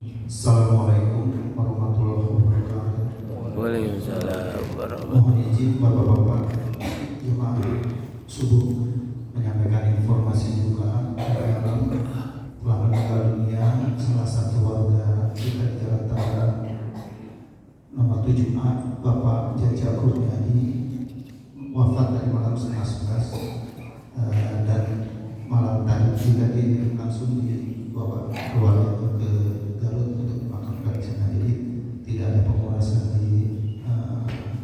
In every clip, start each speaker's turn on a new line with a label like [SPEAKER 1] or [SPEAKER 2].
[SPEAKER 1] Assalamualaikum warahmatullahi wabarakatuh.
[SPEAKER 2] Waalaikumsalam
[SPEAKER 1] Mohon
[SPEAKER 2] warahmatullahi.
[SPEAKER 1] izin Bapak-bapak jemaah subuh menyampaikan informasi juga dalam telah meninggal dunia salah satu warga kita di Jalan Tangga nomor 7A, Bapak Jaja Kurniadi, wafat dari malam setengah 11 dan malam tadi juga langsung dibawa keluarga ke Garut untuk dimakamkan di sana. Jadi tidak ada pemulasan di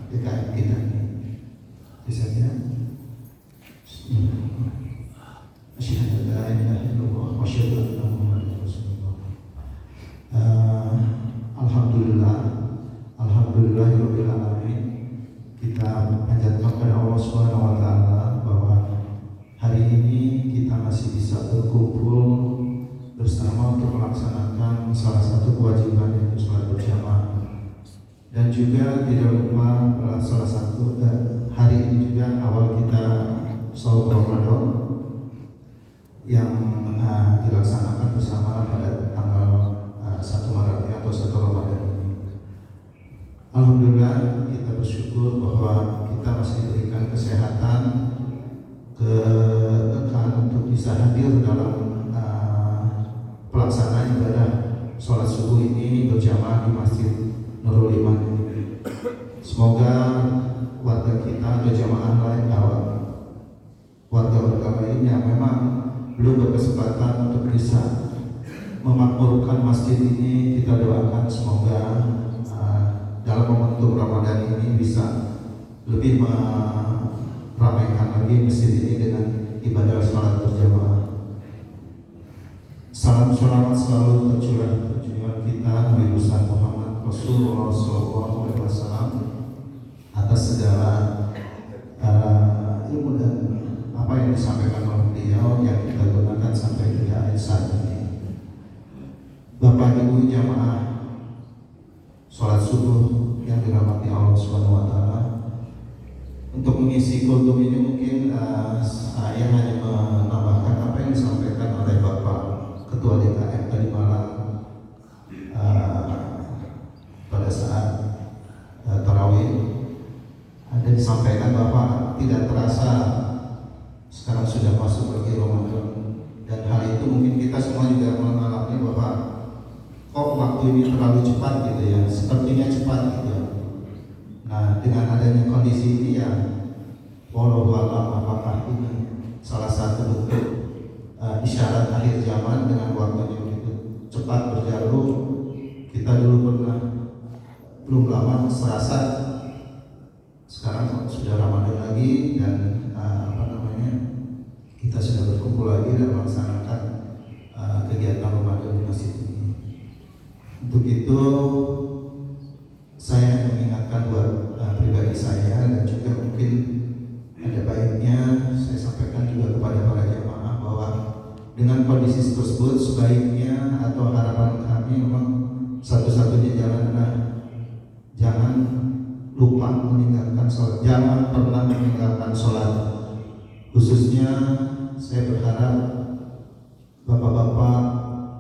[SPEAKER 1] DKM kita ini. Misalnya, asyhadu an la ilaha illallah wa asyhadu anna Muhammadar Rasulullah. Alhamdulillah, alhamdulillahirabbil alamin. Kita panjatkan kepada Allah Subhanahu wa taala bahwa hari ini kita masih bisa berkumpul bersama untuk melaksanakan salah satu kewajiban, yaitu sholat berjamaah. Dan juga tidak lupa salah satu hari ini juga awal kita saum Ramadan yang dilaksanakan bersama pada tanggal 1 Maret atau 1 Ramadan ini. Alhamdulillah kita bersyukur bahwa kita masih diberikan kesehatan, keberkahan untuk bisa hadir dalam pelaksanaan ibadah sholat subuh ini berjamaah di Masjid Nurul Iman. Semoga warga kita atau jamaah lain, warga-warga lain yang memang belum berkesempatan untuk bisa memakmurkan masjid ini, kita doakan semoga dalam momentum Ramadan ini bisa lebih meramaikan lagi masjid ini dengan ibadah sholat berjamaah. Salam sholawat selalu tercurah junjungan kita Nabi besar Muhammad Rasulullah SAW atas segala ilmu dan apa yang disampaikan oleh beliau yang kita gunakan sampai ke akhir saat ini. Bapak Ibu jamaah sholat subuh yang dirahmati Allah Subhanahu wa taala, untuk mengisi kultum ini mungkin saya hanya menambahkan apa yang disampaikan oleh Bapak Ketua DKM tadi malam pada saat tarawih. Ada disampaikan bahwa tidak terasa sekarang sudah masuk lagi Ramadan, dan hal itu mungkin kita semua juga mengalami bahwa kok waktu ini terlalu cepat gitu ya, sepertinya cepat gitu ya. Nah, dengan adanya kondisi ini ya, wallahu a'lam apakah ini salah satu bentuk isyarat akhir zaman dengan waktu yang begitu cepat berjalan. Kita dulu pernah belum lama serasa sekarang sudah Ramadan lagi, dan kita sudah berkumpul lagi dan melaksanakan kegiatan Ramadan di masjid ini. Untuk itu saya mengingatkan buat pribadi saya, dan juga mungkin ada baiknya saya sampaikan juga kepada para jamaah bahwa dengan kondisi tersebut sebaiknya atau harapan kami memang satu-satunya jalan adalah jangan lupa meninggalkan sholat, jangan pernah meninggalkan sholat. Khususnya saya berharap bapak-bapak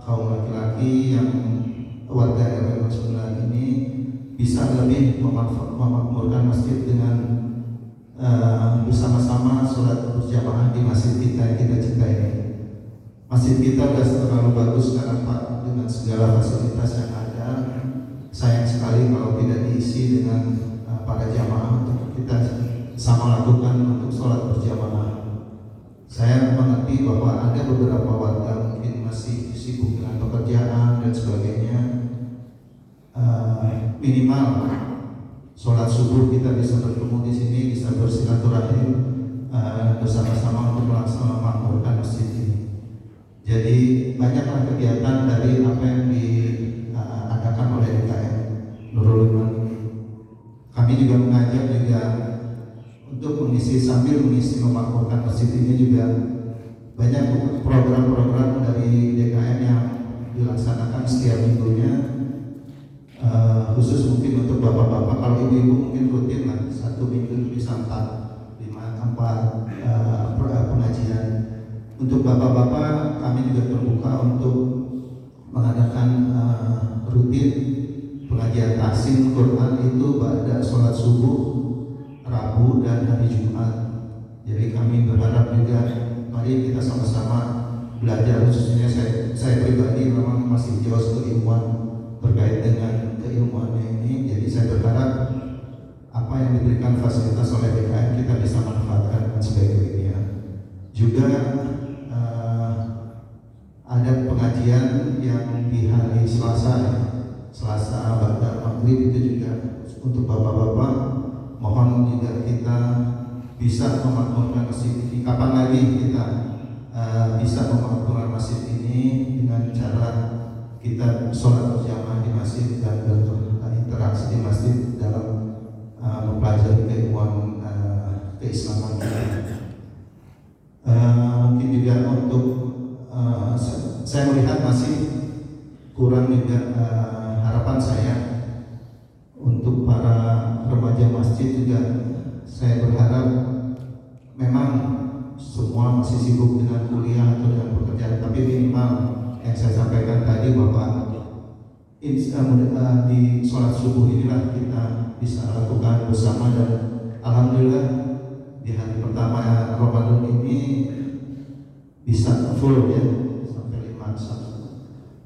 [SPEAKER 1] kaum laki-laki yang warga RW 9 ini bisa lebih memakmurkan masjid dengan bersama-sama sholat berjamaah di masjid kita yang kita cintai ini. Masjid kita sudah terlalu bagus sekarang Pak, dengan segala fasilitas yang ada. Sayang sekali kalau tidak diisi dengan para jamaah untuk kita sama lakukan untuk sholat berjamaah. Saya mengerti bahwa ada beberapa warga mungkin masih sibuk dengan pekerjaan dan sebagainya. Minimal sholat subuh kita bisa bertemu di sini, bisa bersilaturahim bersama-sama untuk memakmurkan masjid ini. Jadi banyaklah kegiatan dari apa yang diadakan oleh DKM Nurul Iman. Kami juga mengajak juga untuk sambil mengisi memakmurkan masjid ini juga banyak program-program dari DKM yang dilaksanakan setiap minggunya. Khusus mungkin untuk bapak-bapak, kalau ibu-ibu mungkin rutin lah, 1 minggu bisa 4 pengajian. Untuk bapak-bapak kami juga terbuka untuk mengadakan tahsin Quran itu pada sholat subuh Rabu dan hari Jumat. Jadi kami berharap juga mari kita sama-sama belajar, khususnya saya pribadi memang masih jauh keilmuan terkait dengan keilmuannya ini. Jadi saya berharap apa yang diberikan fasilitas oleh BKM kita bisa manfaatkan dan sebagainya. Juga ada pengajian yang di hari Selasa pada maghrib itu juga untuk bapak-bapak, mohon juga kita bisa memakmurkan masjid ini. Kapan lagi kita bisa memakmurkan masjid ini dengan cara kita sholat berjamaah di masjid dan berinteraksi di masjid dalam mempelajari keilmuan keislaman kita. Mungkin juga untuk saya melihat masih kurang juga harapan saya untuk para remaja masjid juga. Saya berharap memang semua masih sibuk dengan kuliah atau dengan pekerjaan, tapi minimal yang saya sampaikan tadi bahwa di sholat subuh inilah kita bisa lakukan bersama. Dan alhamdulillah di hari pertama Ramadan ini bisa full ya, sampai 5 saf.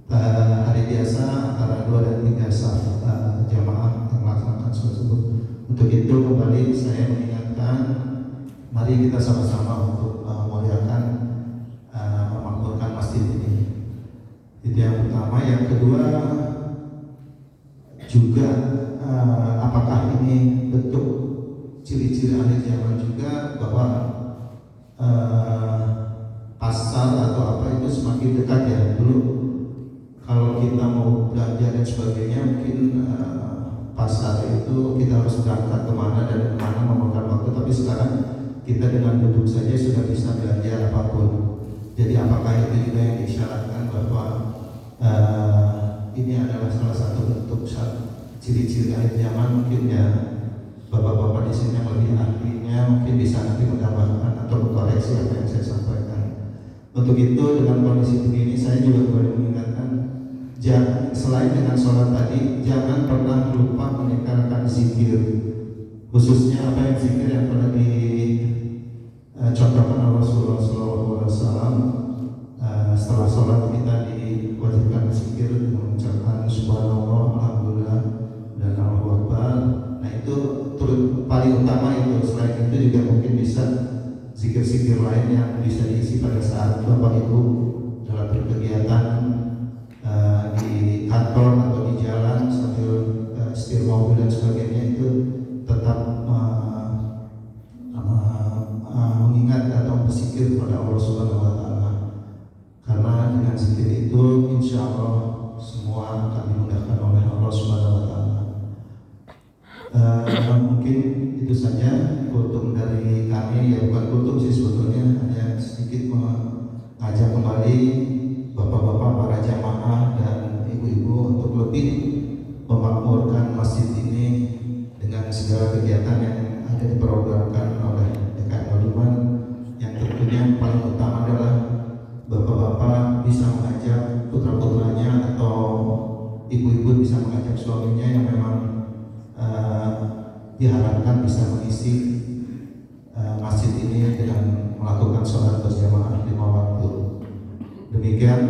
[SPEAKER 1] Hari biasa antara 2 dan 3 saf jamaah yang melaksanakan sholat subuh. Untuk itu kembali saya mengingatkan, mari kita sama-sama untuk memuliakan memakmurkan masjid ini. Itu yang pertama. Yang kedua juga apakah ini bentuk ciri-ciri akhir zaman juga bahwa pasar atau apa itu semakin dekat ya. Dulu kalau kita mau belanja dan sebagainya mungkin pasar itu kita harus berangkat kemana dan kemana memakan waktu, tapi sekarang kita dengan duduk saja sudah bisa belanja apapun. Jadi apakah itu juga yang disyaratkan bahwa ini adalah salah satu bentuk ciri-ciri akhir zaman? Mungkin ya bapak-bapak di sini yang lebih ahlinya mungkin bisa nanti menambahkan atau mengkoreksi apa yang saya sampaikan. Untuk itu dengan kondisi begini saya juga boleh mengingatkan, selain dengan sholat tadi, jangan pernah lupa meningkatkan zikir, khususnya apa yang zikir yang pernah dicontohkan oleh Rasulullah SAW. Setelah sholat kita diwajibkan zikir dengan mengucapkan subhanallah, alhamdulillah, dan Allahu Akbar. Nah itu paling utama itu. Selain itu juga mungkin bisa zikir-zikir lain yang bisa diisi pada saat Bapak Ibu dalam berkegiatan di kantor atau di jalan sambil setir mobil dan sebagainya, itu tetap mengingat atau berzikir kepada Allah Subhanahu Wa Taala. Karena dengan zikir itu insya Allah semua akan dimudahkan oleh Allah Subhanahu Wa Taala. Mungkin itu saja kultum dari kami, ya bukan kultum sih sebetulnya, hanya sedikit mengajak kembali bapak-bapak, para jamaah dan ibu-ibu untuk lebih memakmurkan masjid ini dengan segala kegiatan yang ada diprogramkan oleh DKM Waluman. Yang tentunya paling utama adalah bapak-bapak bisa mengajak putra-putranya atau ibu-ibu bisa mengajak suaminya yang memang diharapkan bisa mengisi masjid ini dengan melakukan sholat berjamaah 5 waktu. Demikian,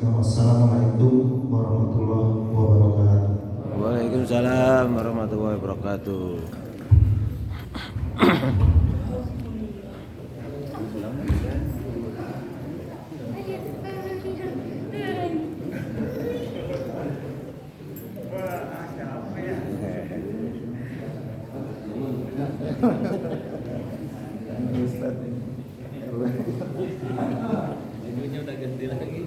[SPEAKER 1] wassalamualaikum warahmatullahi wabarakatuh.
[SPEAKER 2] Waalaikumsalam warahmatullahi wabarakatuh.
[SPEAKER 3] Judulnya udah ganti lagi.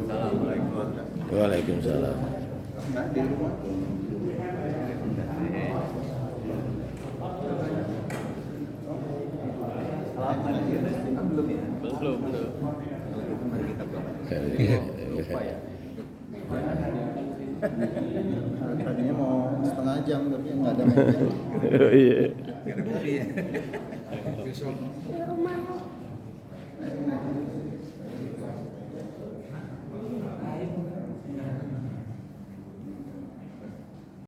[SPEAKER 3] Assalamualaikum.
[SPEAKER 2] Waalaikumsalam.
[SPEAKER 3] Enggak di rumah. Belum ya? Belum. Mari kita lupa ya. Tadinya mau setengah jam tapi nggak ada meja.
[SPEAKER 2] Iya.